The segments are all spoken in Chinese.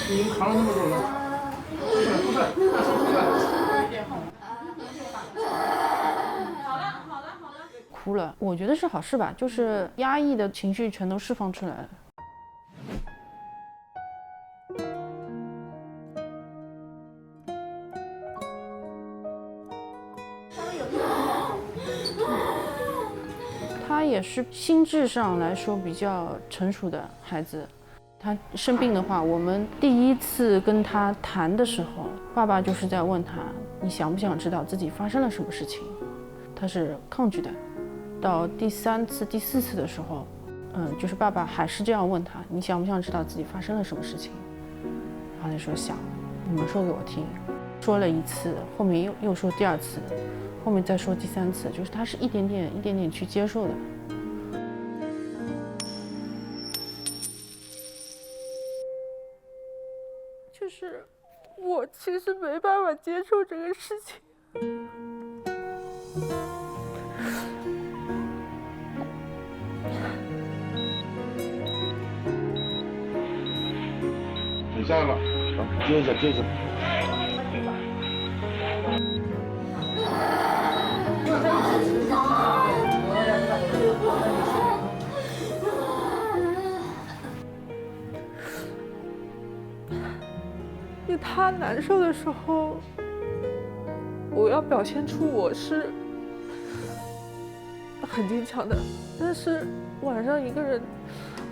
你已经扛了那么多了，出去，出去，出去。哭了，我觉得是好事吧，就是压抑的情绪全都释放出来了。他也是心智上来说比较成熟的孩子。他生病的话，我们第一次跟他谈的时候，爸爸就是在问他，你想不想知道自己发生了什么事情？他是抗拒的。到第3次、第4次的时候，就是爸爸还是这样问他，你想不想知道自己发生了什么事情？然后他说想，你们说给我听。说了1次，后面又说第2次，后面再说第3次，就是他是一点点去接受的。就是我其实没办法接受这个事情。你下来吧，接一下，接一下。因为他难受的时候，我要表现出我是很坚强的，但是晚上一个人，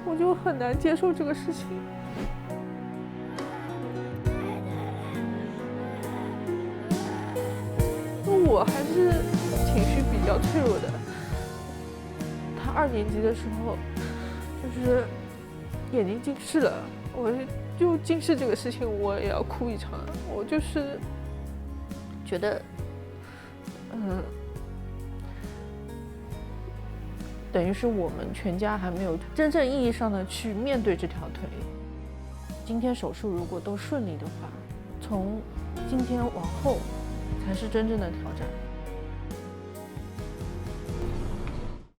我就很难接受这个事情。我还是情绪比较脆弱的。他2年级的时候，就是眼睛近视了，我就近视这个事情，我也要哭一场。我就是觉得，等于是我们全家还没有真正意义上的去面对这条腿。今天手术如果都顺利的话，从今天往后才是真正的挑战。